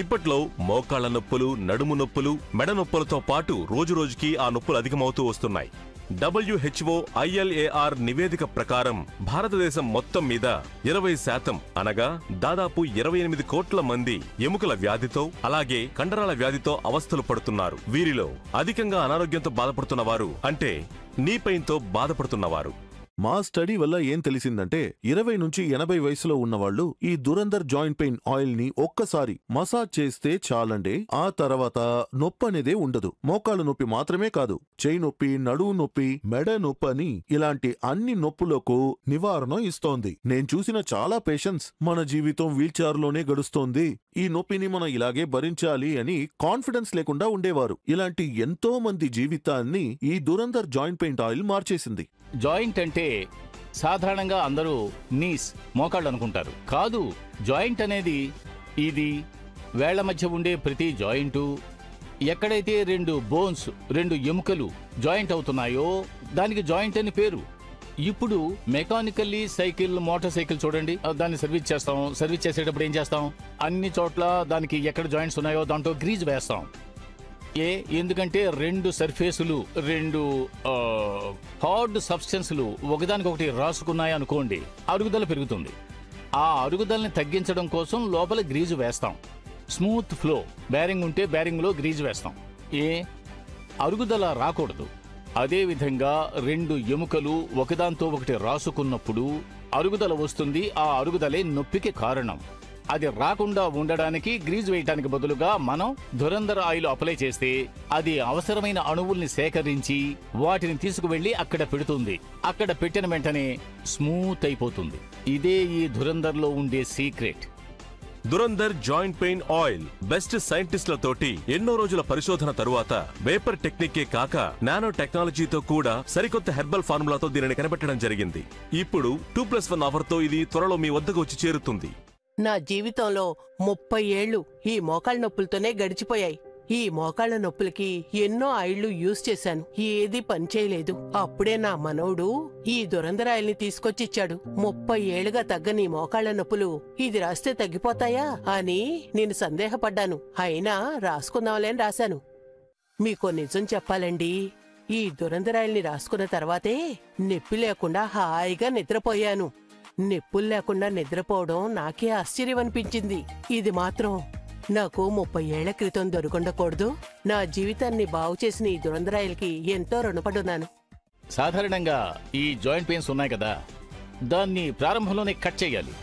ఇప్పట్లో మోకాళ్ల నొప్పులు, నడుము నొప్పులు, మెడ నొప్పులతో పాటు రోజురోజుకి ఆ నొప్పులు అధికమవుతూ వస్తున్నాయి. WHO ILAR నివేదిక ప్రకారం భారతదేశం మొత్తం మీద 20% అనగా దాదాపు 28 కోట్ల మంది ఎముకల వ్యాధితో అలాగే కండరాల వ్యాధితో అవస్థలు పడుతున్నారు. వీరిలో అధికంగా అనారోగ్యంతో బాధపడుతున్న వారు అంటే నీ పెయిన్తో బాధపడుతున్నవారు. మా స్టడీ వల్ల ఏం తెలిసిందంటే 20 నుంచి 80 వయసులో ఉన్నవాళ్లు ఈ దురందర్ జాయింట్ పెయిన్ ఆయిల్ ని ఒక్కసారి మసాజ్ చేస్తే చాలండి. ఆ తర్వాత నొప్పి అనేదే ఉండదు. మోకాళ్ళ నొప్పి మాత్రమే కాదు, చేయి నొప్పి, నడువు నొప్పి, మెడ నొప్పి అని ఇలాంటి అన్ని నొప్పులకు నివారణ ఇస్తోంది. నేను చూసిన చాలా పేషెంట్స్ మన జీవితం వీల్చైర్ లోనే గడుస్తోంది, ఈ నొప్పిని మనం ఇలాగే భరించాలి అని కాన్ఫిడెన్స్ లేకుండా ఉండేవారు. ఇలాంటి ఎంతో మంది జీవితాన్ని ఈ దురందర్ జాయింట్ పెయిన్ ఆయిల్ మార్చేసింది. జాయింట్ అంటే సాధారణంగా అందరూ నీస్, మోకాళ్ళు అనుకుంటారు. కాదు, జాయింట్ అనేది ఇది వేళ్ల మధ్య ఉండే ప్రతి జాయింటు. ఎక్కడైతే 2 బోన్స్, 2 ఎముకలు జాయింట్ అవుతున్నాయో దానికి జాయింట్ అని పేరు. ఇప్పుడు మెకానికల్లీ సైకిల్, మోటార్ సైకిల్ చూడండి, దాన్ని సర్వీస్ చేస్తాం. సర్వీస్ చేసేటప్పుడు ఏం చేస్తాం? అన్ని చోట్ల దానికి ఎక్కడ జాయింట్స్ ఉన్నాయో దాంట్లో గ్రీజ్ వేస్తాం. ఎందుకంటే 2 సర్ఫేసులు, 2 హార్డ్ సబ్స్టెన్సులు ఒకదానికొకటి రాసుకున్నాయి అనుకోండి, అరుగుదల పెరుగుతుంది. ఆ అరుగుదలని తగ్గించడం కోసం లోపల గ్రీజు వేస్తాం. స్మూత్ ఫ్లో, బేరింగ్ ఉంటే బేరింగ్లో గ్రీజు వేస్తాం. అరుగుదల రాకూడదు. అదేవిధంగా 2 ఎముకలు ఒకదాంతో ఒకటి రాసుకున్నప్పుడు అరుగుదల వస్తుంది. ఆ అరుగుదలే నొప్పికి కారణం. అది రాకుండా ఉండడానికి గ్రీజ్ వేయటానికి బదులుగా మనం దురందర్ ఆయిల్ అప్లై చేస్తే అది అవసరమైన అణువుల్ని సేకరించి వాటిని తీసుకువెళ్లి అక్కడ పెడుతుంది. అక్కడ పెట్టిన వెంటనే స్మూత్ అయిపోతుంది. ఇదే ఈ దురందర్లో ఉండే secret. Durandhar joint pain oil best సైంటిస్టులతోటి ఎన్నో రోజుల పరిశోధన తరువాత వేపర్ టెక్నికే కాక నానో టెక్నాలజీతో కూడా సరికొత్త హెర్బల్ ఫార్ములాతో దీనిని కనిపెట్టడం జరిగింది. ఇప్పుడు 2+1 ఆఫర్తో ఇది త్వరలో మీ వద్దకు వచ్చి చేరుతుంది. నా జీవితంలో 30 ఏళ్లు ఈ మోకాళ్ళ నొప్పులతోనే గడిచిపోయాయి. ఈ మోకాళ్ళ నొప్పులకి ఎన్నో ఆయిళ్లు యూజ్ చేశాను, ఏది పనిచేయలేదు. అప్పుడే నా మనవడు ఈ దురందర్ ఆయిల్ని తీసుకొచ్చిచ్చాడు. 30 ఏళ్లుగా తగ్గని మోకాళ్ళ నొప్పులు ఇది రాస్తే తగ్గిపోతాయా అని నేను సందేహపడ్డాను. అయినా రాసుకుందాంలే అని రాశాను. మీకో నిజం చెప్పాలండి, ఈ దురందర్ ఆయిల్ని రాసుకున్న తర్వాతే నొప్పి లేకుండా హాయిగా నిద్రపోయాను. నొప్పులు లేకుండా నిద్రపోవడం నాకే ఆశ్చర్యం అనిపించింది. ఇది మాత్రం నాకు 30 ఏళ్ల క్రితం దొరకుండకూడదు. నా జీవితాన్ని బాగు చేసిన ఈ దురందర్ ఆయిల్కి ఎంతో రుణపడున్నాను. సాధారణంగా ఈ జాయింట్ పెయిన్స్ ఉన్నాయి కదా, దాన్ని ప్రారంభంలోనే కట్ చేయాలి.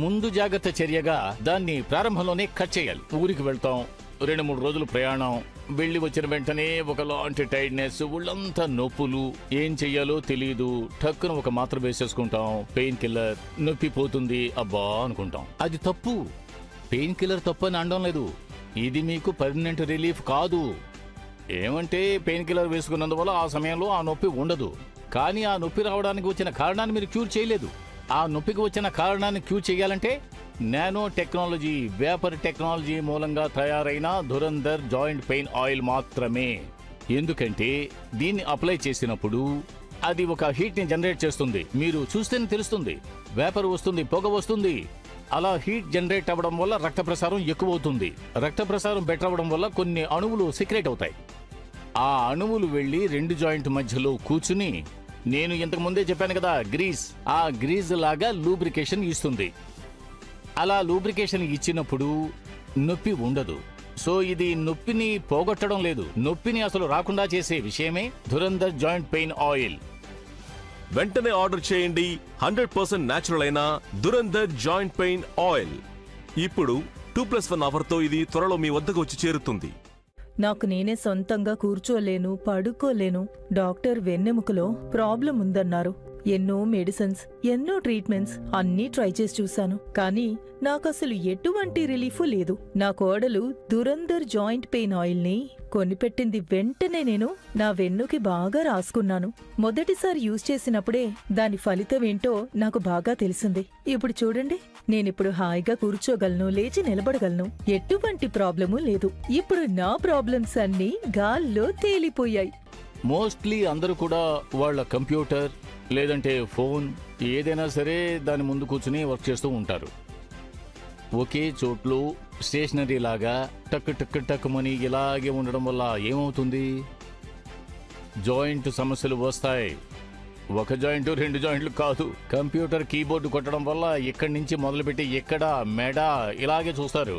ముందు జాగ్రత్త చర్యగా దాన్ని ప్రారంభంలోనే కట్ చేయాలి. ఊరికి వెళ్తాం, 2-3 రోజులు ప్రయాణం, వెళ్లి వచ్చిన వెంటనే ఒకలాంటి టైర్డ్నెస్, ఒళ్ళంతా నొప్పులు, ఏం చెయ్యాలో తెలీదు. టక్కున ఒక మాత్ర వేసేసుకుంటాం, పెయిన్ కిల్లర్, నొప్పి పోతుంది అబ్బా అనుకుంటాం. అది తప్పు. పెయిన్ కిల్లర్ తప్పు అని అనడం లేదు. ఇది మీకు పర్మనెంట్ రిలీఫ్ కాదు. ఏమంటే పెయిన్ కిల్లర్ వేసుకున్నందువల్ల ఆ సమయంలో ఆ నొప్పి ఉండదు. కానీ ఆ నొప్పి రావడానికి వచ్చిన కారణాన్ని మీరు క్యూర్ చేయలేదు. ఆ నొప్పికి వచ్చిన కారణాన్ని క్యూర్ చేయాలంటే నానో టెక్నాలజీ, వేపర్ టెక్నాలజీ మూలంగా తయారైన దురందర్ జాయింట్ పెయిన్ ఆయిల్ మాత్రమే. ఎందుకంటే దీన్ని అప్లై చేసినప్పుడు అది ఒక హీట్ ని జనరేట్ చేస్తుంది. మీరు చూస్తేనే తెలుస్తుంది. వేపర్ వస్తుంది, పొగ వస్తుంది. అలా హీట్ జనరేట్ అవ్వడం వల్ల రక్త ప్రసారం ఎక్కువ అవుతుంది. రక్త ప్రసారం బెటర్ అవ్వడం వల్ల కొన్ని అణువులు సీక్రెట్ అవుతాయి. ఆ అణువులు వెళ్లి 2 జాయింట్ మధ్యలో కూర్చుని, నేను ఇంతకు ముందే చెప్పాను కదా గ్రీజ్, ఆ గ్రీజ్ లాగా లూబ్రికేషన్ ఇస్తుంది. అలా లూబ్రికేషన్ ఇచ్చినప్పుడు నొప్పి ఉండదు. సో ఇది నొప్పిని పోగొట్టడం లేదు, నొప్పిని అసలు రాకుండా చేసే విషయమే దురందర్ జాయింట్ పెయిన్ ఆయిల్. వెంటనే ఆర్డర్ చేయండి 100% న్యాచురల్ అయిన దురందర్ జాయింట్ పెయిన్ ఆయిల్. ఇప్పుడు 2+1 ఆఫర్తో ఇది త్వరలో మీ వద్దకు వచ్చి చేరుతుంది. నాకు నేనే సొంతంగా కూర్చోలేను, పడుకోలేను. డాక్టర్ వెన్నెముకలో ప్రాబ్లం ఉందన్నారు. ఎన్నో మెడిసిన్స్, ఎన్నో ట్రీట్మెంట్స్ అన్నీ ట్రై చేసి చూశాను. కానీ నాకసలు ఎటువంటి రిలీఫ్ లేదు. నా కోడలు దురందర్ జాయింట్ పెయిన్ ఆయిల్ ని కొనిపెట్టింది. వెంటనే నేను నా వెన్నుకి బాగా రాసుకున్నాను. మొదటిసారి యూజ్ చేసినప్పుడే దాని ఫలితం ఏంటో నాకు బాగా తెలిసింది. ఇప్పుడు చూడండి, నేనిప్పుడు హాయిగా కూర్చోగలను, లేచి నిలబడగలను. ఎటువంటి ప్రాబ్లము లేదు. ఇప్పుడు నా ప్రాబ్లమ్స్ అన్నీ గాల్లో తేలిపోయాయి. మోస్ట్లీ అందరూ కూడా వాళ్ళ కంప్యూటర్ లేదంటే ఫోన్ ఏదైనా సరే దాని ముందు కూర్చుని వర్క్ చేస్తూ ఉంటారు. ఒకే చోట్లో స్టేషనరీ లాగా టక్ టక్ టక్కుమని ఇలాగే ఉండడం వల్ల ఏమవుతుంది? జాయింట్ సమస్యలు వస్తాయి. ఒక జాయింట్ 2 జాయింట్లు కాదు. కంప్యూటర్ కీబోర్డు కొట్టడం వల్ల ఇక్కడి నుంచి మొదలుపెట్టి ఎక్కడ మెడ ఇలాగే చూస్తారు.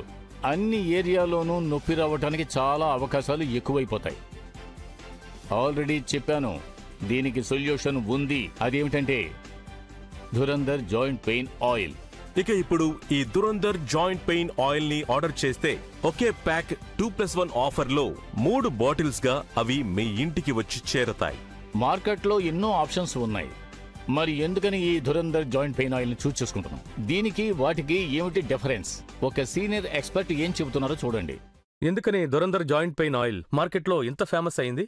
అన్ని ఏరియాలోనూ నొప్పి రావడానికి చాలా అవకాశాలు ఎక్కువైపోతాయి. ఆల్రెడీ చెప్పాను, దీనికి సొల్యూషన్ ఉంది. అదేమిటంటే ధురంధర్ జాయింట్ పెయిన్ ఆయిల్. ఇక ఇప్పుడు ఈ దురంధర్ జాయింట్ పెయిన్ ఆయిల్ ని ఆర్డర్ చేస్తే ఒకే ప్యాక్ 2+1 ఆఫర్లో 3 బాటిల్స్ గా అవి మీ ఇంటికి వచ్చి చేరతాయి. మార్కెట్లో ఎన్నో ఆప్షన్స్ ఉన్నాయి. మరి ఎందుకని ఈ ధురంధర్ జాయింట్ పెయిన్ ఆయిల్ ని చూస్ చేసుకుంటున్నాం? దీనికి వాటికి ఏమిటి డిఫరెన్స్? ఒక సీనియర్ ఎక్స్పర్ట్ ఏం చెబుతున్నారో చూడండి. ఎందుకని దురంధర్ జాయింట్ పెయిన్ ఆయిల్ మార్కెట్లో ఇంత ఫేమస్ అయింది?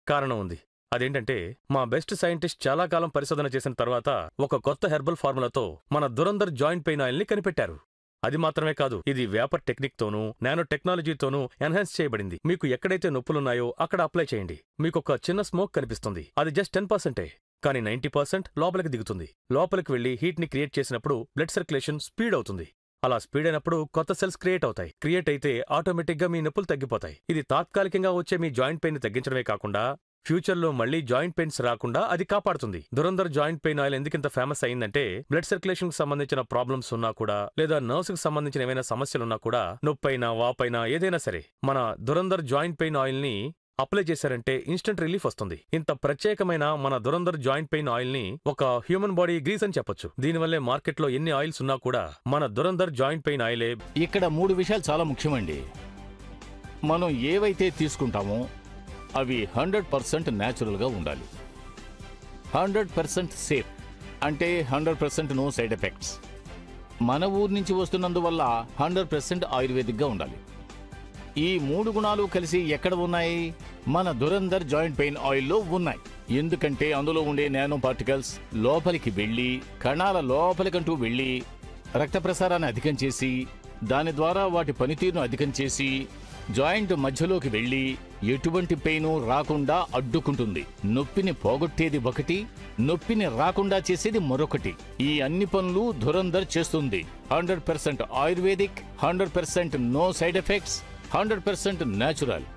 కారణం ఉంది. అదేంటంటే మా బెస్ట్ సైంటిస్ట్ చాలా కాలం పరిశోధన చేసిన తర్వాత ఒక కొత్త హెర్బల్ ఫార్ములాతో మన దురంధర్ జాయింట్ పెయిన్ ఆయిల్ ని కనిపెట్టారు. అది మాత్రమే కాదు, ఇది వేపర్ టెక్నిక్ తోనూ నానో టెక్నాలజీతోనూ ఎన్హాన్స్ చేయబడింది. మీకు ఎక్కడైతే నొప్పులున్నాయో అక్కడ అప్లై చేయండి. మీకొక చిన్న స్మోక్ కనిపిస్తుంది, అది జస్ట్ 10%. కానీ 90% లోపలికి దిగుతుంది. లోపలికి వెళ్లి హీట్ ని క్రియేట్ చేసినప్పుడు బ్లడ్ సర్క్యులేషన్ స్పీడ్ అవుతుంది. అలా స్పీడ్ అయినప్పుడు కొత్త సెల్స్ క్రియేట్ అవుతాయి. క్రియేట్ అయితే ఆటోమేటిక్ గా మీ నొప్పులు తగ్గిపోతాయి. ఇది తాత్కాలికంగా వచ్చే మీ జాయింట్ పెయిన్ ని తగ్గించడమే కాకుండా ఫ్యూచర్లో మళ్లీ జాయింట్ పెయిన్స్ రాకుండా అది కాపాడుతుంది. దురంధర్ జాయింట్ పెయిన్ ఆయిల్ ఎందుకింత ఫేమస్ అయిందంటే బ్లడ్ సర్క్యులేషన్ కి సంబంధించిన ప్రాబ్లమ్స్ ఉన్నా కూడా, లేదా నర్వ్స్ కి సంబంధించిన ఏమైనా సమస్యలున్నా కూడా, నొప్పైనా వాపైనా ఏదైనా సరే మన దురంధర్ జాయింట్ పెయిన్ ఆయిల్ ని అప్లై చేశారంటే ఇన్స్టెంట్ రిలీఫ్ వస్తుంది. ఇంత ప్రత్యేకమైన మన దురంధర్ జాయింట్ పెయిన్ ఆయిల్ ని ఒక హ్యూమన్ బాడీ గ్రీస్ అని చెప్పొచ్చు. దీనివల్లే మార్కెట్లో ఎన్ని ఆయిల్స్ ఉన్నా కూడా మన దురంధర్ జాయింట్ పెయిన్ ఆయిలే. ఇక్కడ 3 విషయాలు చాలా ముఖ్యమండి. మనం ఏవైతే తీసుకుంటామో అవి 100% న్యాచురల్గా ఉండాలి. 100% సేఫ్ అంటే 100% నో సైడ్ ఎఫెక్ట్స్. మన ఊరు నుంచి వస్తున్నందువల్ల 100% ఆయుర్వేదిక్గా ఉండాలి. ఈ 3 గుణాలు కలిసి ఎక్కడ ఉన్నాయి? మన దురంధర్ జాయింట్ పెయిన్ ఆయిల్లో ఉన్నాయి. ఎందుకంటే అందులో ఉండే నానో పార్టికల్స్ లోపలికి వెళ్ళి కణాల లోపలికంటూ వెళ్ళి రక్త ప్రసారాన్ని అధికం చేసి దాని ద్వారా వాటి పనితీరును అధికం చేసి జాయింట్ మధ్యలోకి వెళ్ళి ఎటువంటి పెయిన్ రాకుండా అడ్డుకుంటుంది. నొప్పిని పోగొట్టేది ఒకటి, నొప్పిని రాకుండా చేసేది మరొకటి. ఈ అన్ని పనులు ధురంధర్ చేస్తుంది. 100% ayurvedic, 100% no side effects, 100% natural.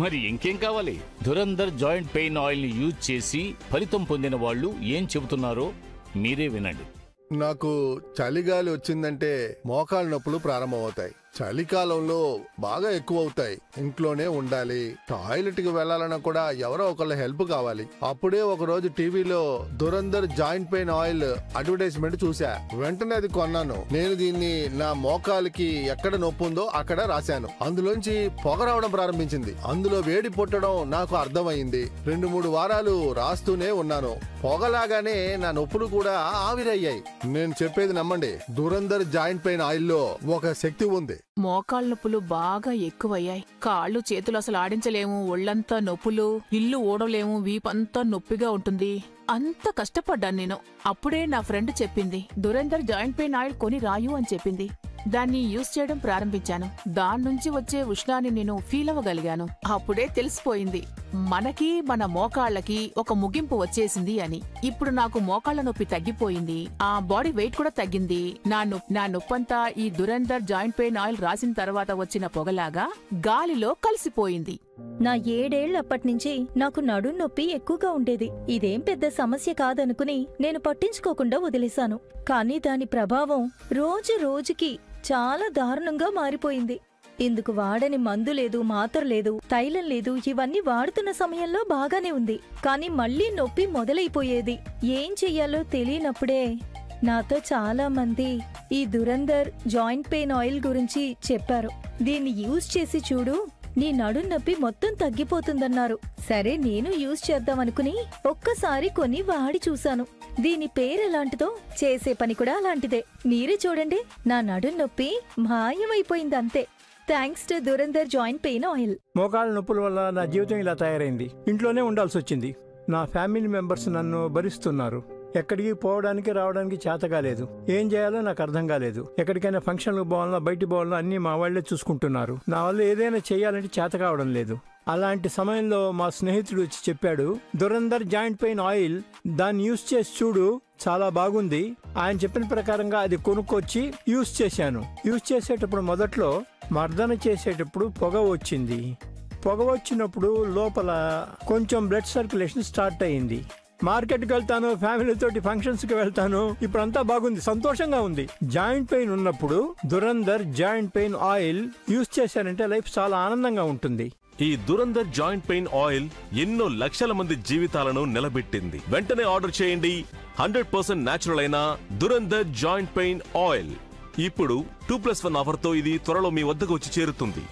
మరి ఇంకేం కావాలి? ధురంధర్ జాయింట్ పెయిన్ ఆయిల్ ని యూజ్ చేసి ఫలితం పొందిన వాళ్ళు ఏం చెబుతున్నారో మీరే వినండి. నాకు చలిగాలి వచ్చిందంటే మోకాళ్ళ నొప్పులు ప్రారంభమవుతాయి. చలికాలంలో బాగా ఎక్కువ అవుతాయి. ఇంట్లోనే ఉండాలి. టాయిలెట్ కి వెళ్లాలన్నా కూడా ఎవరో ఒకళ్ళ హెల్ప్ కావాలి. అప్పుడే ఒక రోజు టీవీలో Dhurandhar joint pain oil advertisement చూసా. వెంటనే అది కొన్నాను. నేను దీన్ని నా మోకాలికి ఎక్కడ నొప్పి ఉందో అక్కడ రాశాను. అందులోంచి పొగ రావడం ప్రారంభించింది. అందులో వేడి పుట్టడం నాకు అర్థమైంది. 2-3 వారాలు రాస్తూనే ఉన్నాను. పొగలాగానే నా నొప్పులు కూడా ఆవిరయ్యాయి. నేను చెప్పేది నమ్మండి, దురంధర్ జాయింట్ పెయిన్ ఆయిల్లో ఒక శక్తి ఉంది. మోకాళ్ళ నొప్పులు బాగా ఎక్కువయ్యాయి. కాళ్ళు చేతులు అసలు ఆడించలేము. ఒళ్ళంతా నొప్పులు, ఇల్లు ఓడలేము. వీపంతా నొప్పిగా ఉంటుంది. అంత కష్టపడ్డాను నేను. అప్పుడే నా ఫ్రెండ్ చెప్పింది, దురంధర్ జాయింట్ పెయిన్ ఆయిల్ కొని రాయు అని చెప్పింది. దాన్ని యూజ్ చేయడం ప్రారంభించాను. దాని నుంచి వచ్చే ఉష్ణాన్ని నేను ఫీల్ అవ్వగలిగాను. అప్పుడే తెలిసిపోయింది మనకి మన మోకాళ్ళకి ఒక ముగింపు వచ్చేసింది అని. ఇప్పుడు నాకు మోకాళ్ళ నొప్పి తగ్గిపోయింది. ఆ బాడీ వెయిట్ కూడా తగ్గింది. నా నొప్పంతా ఈ దురంధర్ జాయింట్ పెయిన్ ఆయిల్ రాసిన తర్వాత వచ్చిన పొగలాగా గాలిలో కలిసిపోయింది. నా 7 ఏళ్లప్పట్నుంచి నాకు నడుం నొప్పి ఎక్కువగా ఉండేది. ఇదేం పెద్ద సమస్య కాదనుకుని నేను పట్టించుకోకుండా వదిలేశాను. కానీ దాని ప్రభావం రోజు రోజుకి చాలా దారుణంగా మారిపోయింది. ఇందుకు వాడని మందు లేదు, మాత్ర లేదు, తైలం లేదు. ఇవన్నీ వాడుతున్న సమయంలో బాగానే ఉంది. కానీ మళ్లీ నొప్పి మొదలైపోయేది. ఏం చెయ్యాలో తెలియనప్పుడే నాతో చాలా మంది ఈ దురంధర్ జాయింట్ పెయిన్ ఆయిల్ గురించి చెప్పారు. దీన్ని యూజ్ చేసి చూడు, నీ నడుం నొప్పి మొత్తం తగ్గిపోతుందన్నారు. సరే నేను యూజ్ చేద్దామనుకుని ఒక్కసారి కొని వాడి చూశాను. దీని పేరెలాంటిదో చేసే పని కూడా అలాంటిదే. మీరే చూడండి, నా నడుం నొప్పి మాయమైపోయిందంతే. Thanks to Durandhar joint pain oil. మోకాళ్ళ నొప్పుల వల్ల నా జీవితం ఇలా తయారైంది. ఇంట్లోనే ఉండాల్సి వచ్చింది. నా ఫ్యామిలీ మెంబర్స్ నన్ను భరిస్తున్నారు. ఎక్కడికి పోవడానికి రావడానికి చేత కాలేదు. ఏం చేయాలో నాకు అర్థం కాలేదు. ఎక్కడికైనా ఫంక్షన్లకు పోవాలన్నా బయట పోవాలన్నా అన్నీ మా వాళ్లే చూసుకుంటున్నారు. నా వల్ల ఏదైనా చేయాలంటే చేత కావడం లేదు. అలాంటి సమయంలో మా స్నేహితుడు వచ్చి చెప్పాడు, దురంధర్ జాయింట్ పెయిన్ ఆయిల్, దాన్ని యూజ్ చేసి చూడు, చాలా బాగుంది. ఆయన చెప్పిన ప్రకారంగా అది కొనుక్కొచ్చి యూజ్ చేశాను. యూజ్ చేసేటప్పుడు మొదట్లో మర్దన చేసేటప్పుడు పొగ వచ్చింది. పొగ వచ్చినప్పుడు లోపల కొంచెం బ్లడ్ సర్క్యులేషన్ స్టార్ట్ అయింది. మార్కెట్కి వెళ్తాను, ఫ్యామిలీతోటి ఫంక్షన్స్కి వెళ్తాను, ఇప్పుడంతా బాగుంది, సంతోషంగా ఉంది. జాయింట్ పెయిన్ ఉన్నప్పుడు Dhurandhar joint pain oil use చేశానంటే లైఫ్ చాలా ఆనందంగా ఉంటుంది. ఈ దురందర్ జాయింట్ పెయిన్ ఆయిల్ ఎన్నో లక్షల మంది జీవితాలను నిలబెట్టింది. వెంటనే ఆర్డర్ చేయండి 100% న్యాచురల్ అయిన దురందర్ జాయింట్ పెయిన్ ఆయిల్. ఇప్పుడు 2+1 ఆఫర్తో ఇది త్వరలో మీ వద్దకు వచ్చి చేరుతుంది.